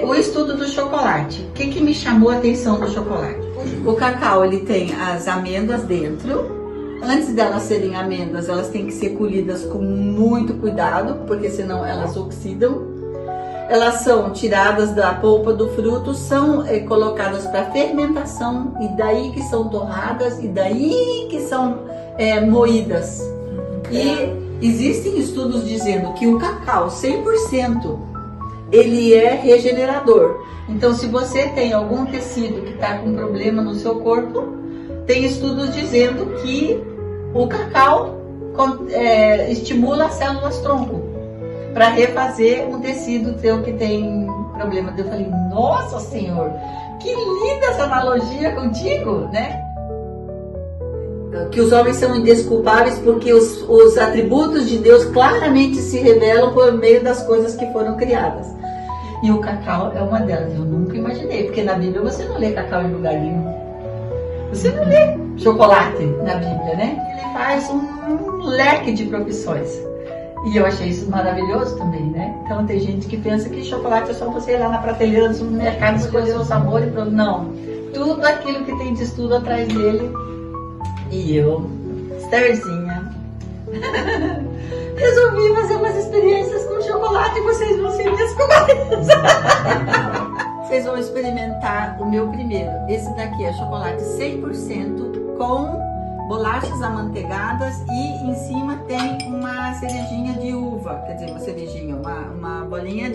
O estudo do chocolate. O que me chamou a atenção do chocolate? O cacau, ele tem as amêndoas dentro. Antes delas serem amêndoas, elas têm que ser colhidas com muito cuidado, porque senão elas oxidam. Elas são tiradas da polpa do fruto, são colocadas para fermentação, e daí que são torradas, e daí que são moídas. E existem estudos dizendo que o cacau 100% ele é regenerador. Então, se você tem algum tecido que está com problema no seu corpo, tem estudos dizendo que o cacau estimula as células tronco para refazer um tecido teu que tem problema. Eu falei, nossa Senhor, que linda essa analogia contigo, né? Que os homens são indesculpáveis porque os atributos de Deus claramente se revelam por meio das coisas que foram criadas. E o cacau é uma delas. Eu nunca imaginei, porque na Bíblia você não lê cacau em lugar nenhum. Você não lê chocolate na Bíblia, né? Ele faz um leque de profissões. E eu achei isso maravilhoso também, né? Então tem gente que pensa que chocolate é só você ir lá na prateleira do supermercado, escolher o sabor e pronto. Não. Tudo aquilo que tem de estudo atrás dele. E eu, Estherzinha, resolvi fazer umas experiências com chocolate e vocês vão ser minhas comadres. Vocês vão experimentar o meu primeiro. Esse daqui é chocolate 100% com bolachas amanteigadas e em cima tem uma cerejinha de uva. Quer dizer, uma cerejinha, uma bolinha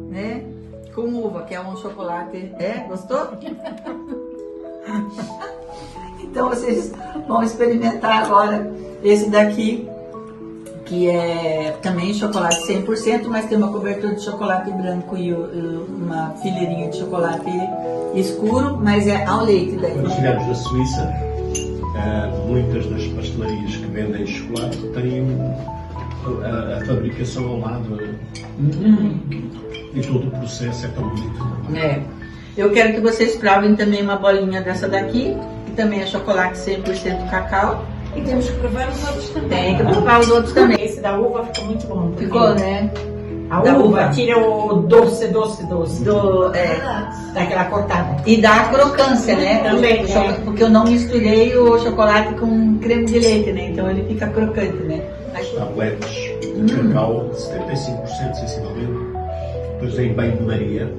né, com uva, que é um chocolate. Gostou? Então vocês vão experimentar agora esse daqui, que é também chocolate 100%, mas tem uma cobertura de chocolate branco e uma fileirinha de chocolate escuro, mas é ao leite daí. Quando chegamos na Suíça, muitas das pastelarias que vendem chocolate têm a fabricação ao lado e todo o processo é tão bonito. Eu quero que vocês provem também uma bolinha dessa daqui, que também é chocolate 100% cacau. E temos que provar os outros também. Tem que provar os outros também. Esse da uva ficou muito bom. Ficou, né? A uva tira o doce. Daquela cortada. E dá a crocância, né? Também, porque eu não misturei o chocolate com creme de leite, né? Então ele fica crocante, né? As tabletes de cacau, 75% sensivelmente, depois em banho-maria,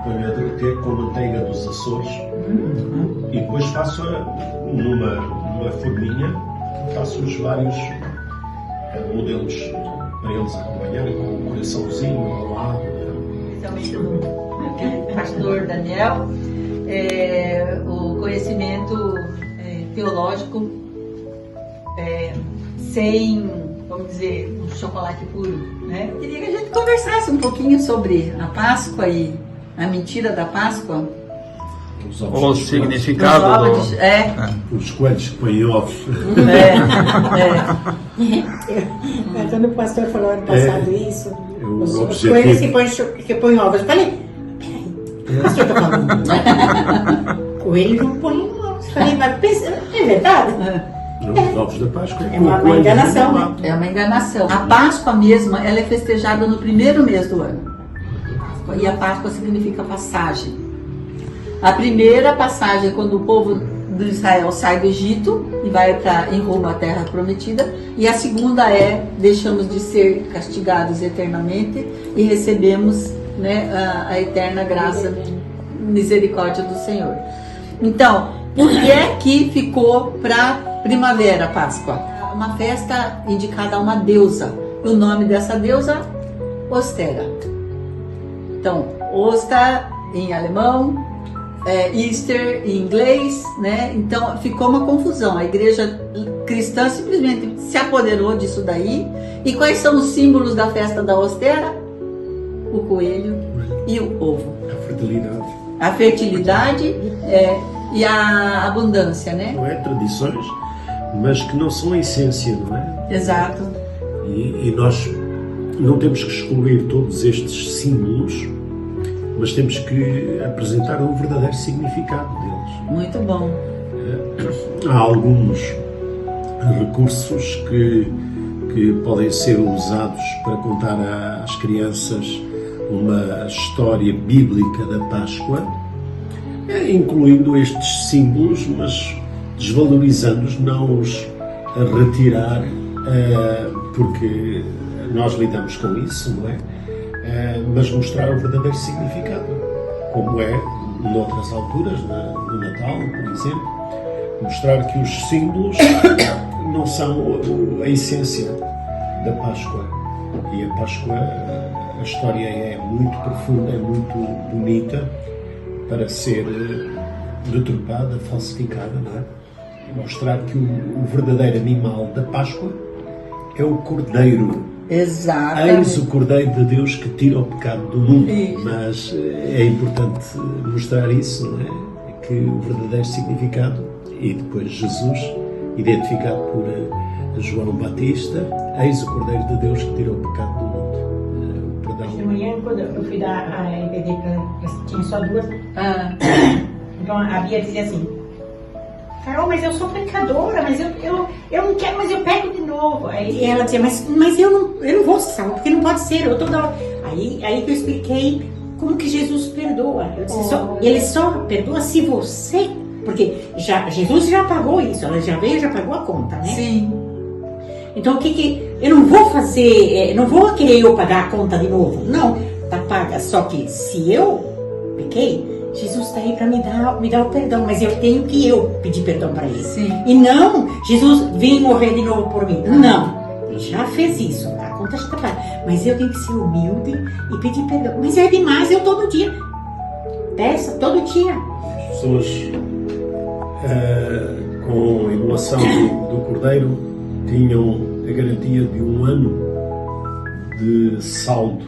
ponho a derreter com manteiga dos Açores e depois faço numa forminha, faço os vários modelos para eles acompanharem com um coraçãozinho ao lado. Principalmente do pastor Daniel, o conhecimento teológico sem, vamos dizer, um chocolate puro, né? Eu queria que a gente conversasse um pouquinho sobre a Páscoa e a mentira da Páscoa. O significado Os coelhos que põem ovos. Quando o pastor falou ano passado isso, os objetivo. coelhos que põem ovos. Eu falei, peraí, o que eu tô falando? Coelho não põe ovos. Falei, mas pensa, é verdade? Os ovos da Páscoa. É uma enganação, né? É uma enganação. A Páscoa mesma, ela é festejada no primeiro mês do ano. E a Páscoa significa passagem. A primeira passagem é quando o povo de Israel sai do Egito e vai em rumo à terra prometida. E a segunda é, deixamos de ser castigados eternamente e recebemos, né, a eterna graça, misericórdia do Senhor. Então, por que é que ficou para primavera a Páscoa? Uma festa indicada a uma deusa. O nome dessa deusa, Ostera. Então, Osta em alemão, Easter em inglês, né? Então ficou uma confusão. A igreja cristã simplesmente se apoderou disso daí. E quais são os símbolos da festa da Ostera? O coelho e o ovo. A fertilidade. A fertilidade e a abundância, né? Não é tradições, mas que não são a essência, não é? Exato. E nós não temos que excluir todos estes símbolos, mas temos que apresentar o verdadeiro significado deles. Muito bom. Há alguns recursos que que podem ser usados para contar às crianças uma história bíblica da Páscoa, incluindo estes símbolos, mas desvalorizando-os, não os retirar, porque nós lidamos com isso, não é? Mas mostrar o verdadeiro significado, como é noutras alturas, no Natal, por exemplo, mostrar que os símbolos não são a essência da Páscoa. E a Páscoa, a história é muito profunda, é muito bonita para ser deturpada, falsificada, não é? Mostrar que o verdadeiro animal da Páscoa é o Cordeiro. Exato. Eis o Cordeiro de Deus que tira o pecado do mundo. Isso. Mas é importante mostrar isso, não é? Que o verdadeiro significado, e depois Jesus, identificado por João Batista, eis o Cordeiro de Deus que tira o pecado do mundo. Perdão. Hoje de manhã, quando eu fui dar a EBD para tinha só 2, então a Bia dizia assim: Carol, mas eu sou pecadora, mas eu não quero, mas eu pego de novo. Aí ela dizia, mas eu não vou ser salva, porque não pode ser, eu toda hora. Aí que eu expliquei como que Jesus perdoa. Eu disse, ele só perdoa se você, porque Jesus já pagou isso, ela já veio, já pagou a conta, né? Sim. Então o que eu não vou fazer, não vou querer eu pagar a conta de novo, não, tá paga, só que se eu pequei, Jesus está aí para me dar o perdão, mas eu tenho que pedir perdão para ele. Sim. E não, Jesus vem morrer de novo por mim. Não, ele já fez isso, a conta já está paga. Mas eu tenho que ser humilde e pedir perdão. Mas é demais, eu todo dia. Peça, todo dia. As pessoas com a imolação do Cordeiro tinham a garantia de 1 ano de saldo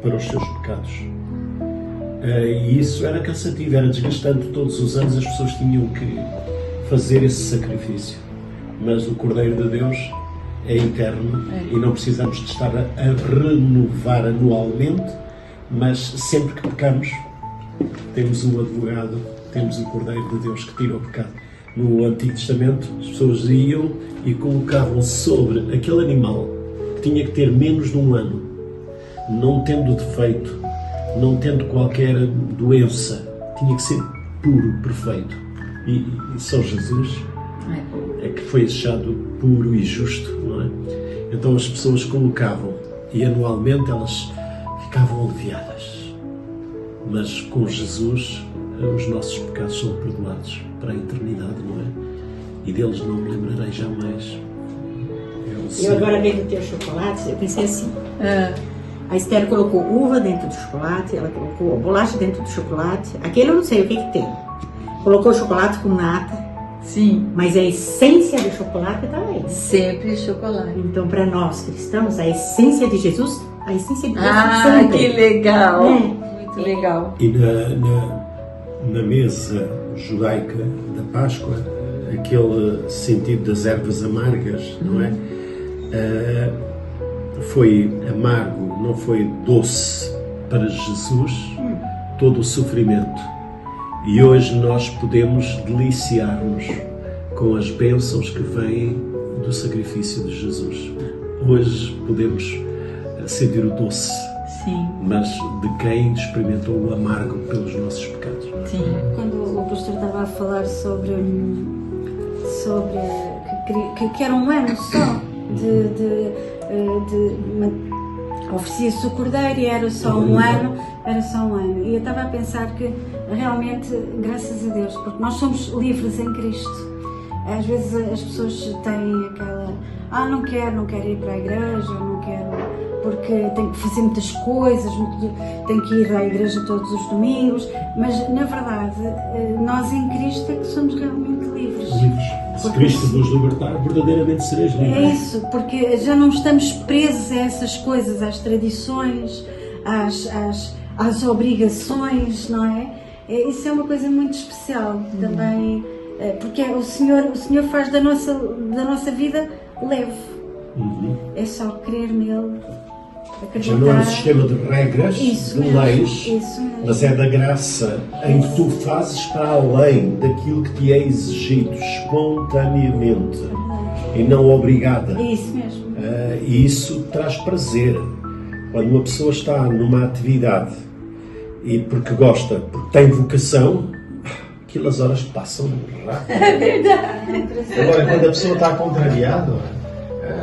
para os seus pecados. E isso era cansativo, era desgastante. Todos os anos as pessoas tinham que fazer esse sacrifício. Mas o Cordeiro de Deus é eterno e não precisamos de estar a renovar anualmente, mas sempre que pecamos temos um advogado, temos o Cordeiro de Deus que tira o pecado. No Antigo Testamento as pessoas iam e colocavam sobre aquele animal que tinha que ter menos de 1 ano, não tendo defeito, não tendo qualquer doença, tinha que ser puro, perfeito. E só Jesus é que foi achado puro e justo, não é? Então as pessoas colocavam e anualmente elas ficavam aliviadas. Mas com Jesus os nossos pecados são perdoados para a eternidade, não é? E deles não me lembrarei jamais. Eu agora vendo o teu chocolate, eu pensei assim. A Esther colocou uva dentro do chocolate, ela colocou bolacha dentro do chocolate. Aquele eu não sei o que tem. Colocou chocolate com nata. Sim. Mas a essência do chocolate está aí. Sempre chocolate. Então, para nós cristãos, a essência de Jesus, a essência de Deus sempre. Que legal. Muito legal. E na mesa judaica da Páscoa, aquele sentido das ervas amargas, não é? Foi amargo, não foi doce para Jesus todo o sofrimento. E hoje nós podemos deliciar-nos com as bênçãos que vêm do sacrifício de Jesus. Hoje podemos sentir o doce, sim, mas de quem experimentou o amargo pelos nossos pecados. Sim. Quando o pastor estava a falar sobre que era 1 ano só oferecia-se o cordeiro e era só 1 ano, E eu estava a pensar que realmente, graças a Deus, porque nós somos livres em Cristo. Às vezes as pessoas têm aquela, não quero ir para a igreja, não quero, porque tenho que fazer muitas coisas, tenho que ir à igreja todos os domingos, mas na verdade nós em Cristo é que somos realmente livres. Se Cristo nos libertar, verdadeiramente sereis livres. É isso, porque já não estamos presos a essas coisas, às tradições, às obrigações, não é? Isso é uma coisa muito especial também, porque o Senhor faz da nossa vida leve. É só crer nele, acreditar. Já não é um sistema de regras, de leis, mas é da graça em que tu fazes para além daquilo que te é exigido espontaneamente. e não obrigada. Isso mesmo. E isso traz prazer. Quando uma pessoa está numa atividade e porque gosta, porque tem vocação, aquelas horas passam rápido. É verdade. Agora, quando a pessoa está contrariada,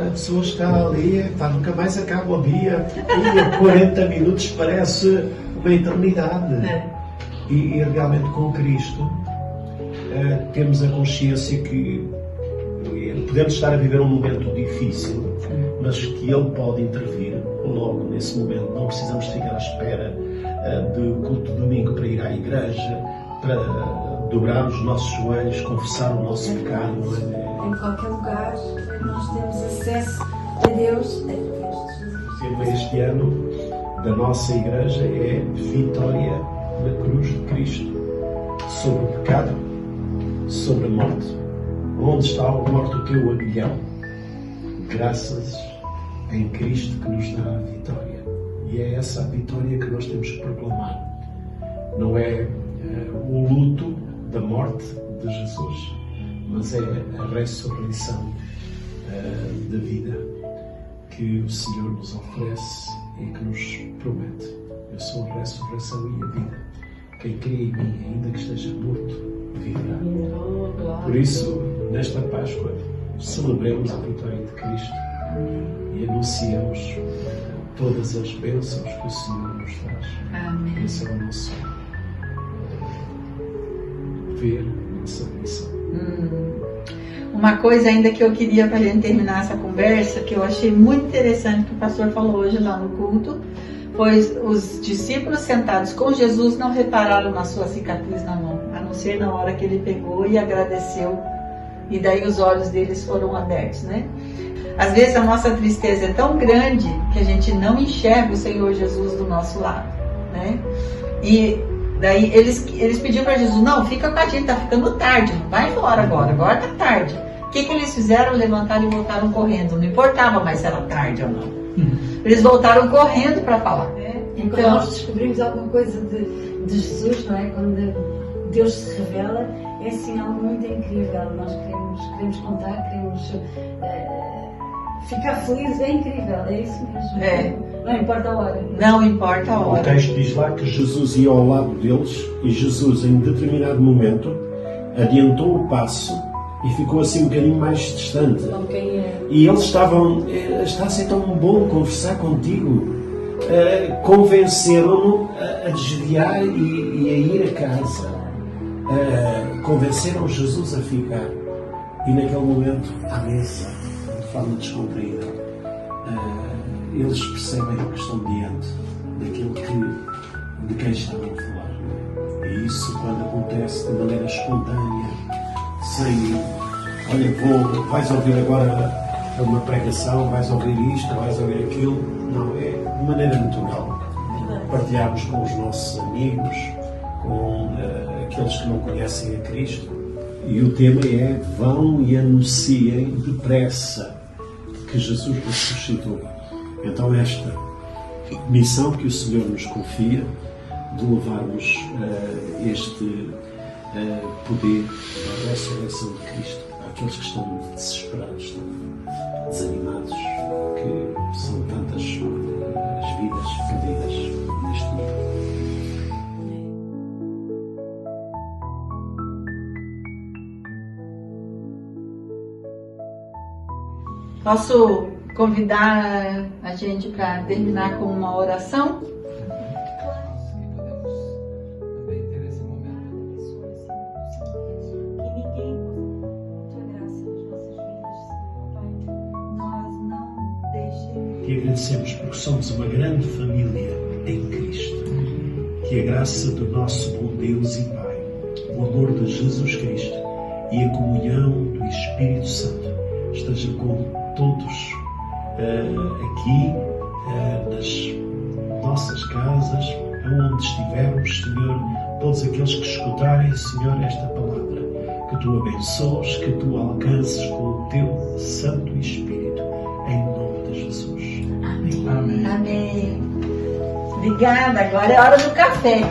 a pessoa está ali, nunca mais acaba o dia, e 40 minutos parece uma eternidade. E realmente com Cristo temos a consciência que podemos estar a viver um momento difícil, mas que Ele pode intervir logo nesse momento. Não precisamos ficar à espera do culto de domingo para ir à igreja, para dobrar os nossos joelhos, confessar o nosso pecado. Em qualquer lugar nós temos acesso a Deus através de Jesus. O tema este ano da nossa igreja é Vitória na cruz de Cristo, sobre o pecado, sobre a morte. Onde está, ó morte, o teu aguilhão? Graças em Cristo que nos dá a vitória. E é essa a vitória que nós temos que proclamar. Não é o luto da morte de Jesus, mas é a ressurreição da vida que o Senhor nos oferece e que nos promete. Eu sou a ressurreição e a vida. Quem crê em mim, ainda que esteja morto, viverá. Por isso, nesta Páscoa, celebremos a vitória de Cristo e anunciemos todas as bênçãos que o Senhor nos traz. Amém. Esse é o nosso ver, a nossa missão. Uma coisa ainda que eu queria para a gente terminar essa conversa, que eu achei muito interessante que o pastor falou hoje lá no culto, pois os discípulos sentados com Jesus não repararam na sua cicatriz na mão, a não ser na hora que ele pegou e agradeceu, e daí os olhos deles foram abertos, né? Às vezes a nossa tristeza é tão grande que a gente não enxerga o Senhor Jesus do nosso lado, né? E daí eles pediram para Jesus, não, fica com a gente, tá ficando tarde, não vai embora agora tá tarde. O que eles fizeram? Levantaram e voltaram correndo, não importava mais se era tarde ou não. Eles voltaram correndo para falar. Quando nós descobrimos alguma coisa de Jesus, não é? Quando Deus se revela, é assim algo muito incrível. Nós queremos contar, queremos ficar felizes, é incrível, é isso mesmo. Não importa a hora. Não importa a O hora. texto diz lá que Jesus ia ao lado deles e Jesus, em determinado momento, adiantou o passo e ficou assim um bocadinho mais distante. E eles estavam, está a ser tão bom conversar contigo. Convenceram-no a desviar e a ir a casa. Convenceram Jesus a ficar. E naquele momento, à mesa, de forma descontraída, eles percebem que estão diante daquilo de quem estavam a falar. E isso, quando acontece de maneira espontânea, sem, olha, vais ouvir agora uma pregação, vais ouvir isto, vais ouvir aquilo. Não, é de maneira natural. Partilharmos com os nossos amigos, com aqueles que não conhecem a Cristo. E o tema é: vão e anunciem depressa que Jesus ressuscitou. Então esta missão que o Senhor nos confia, de levarmos este poder da ressurreição de Cristo àqueles que estão desesperados, estão desanimados, que são tantas as vidas perdidas neste mundo. Posso convidar a gente para terminar com uma oração? Te agradecemos porque somos uma grande família em Cristo. Que a graça do nosso bom Deus e Pai, o amor de Jesus Cristo e a comunhão do Espírito Santo esteja com todos aqui nas nossas casas, aonde estivermos, Senhor, todos aqueles que escutarem, Senhor, esta palavra, que Tu abençoes, que Tu alcances com o Teu Santo Espírito, em nome de Jesus. Amém. Amém. Amém. Obrigada, agora é hora do café.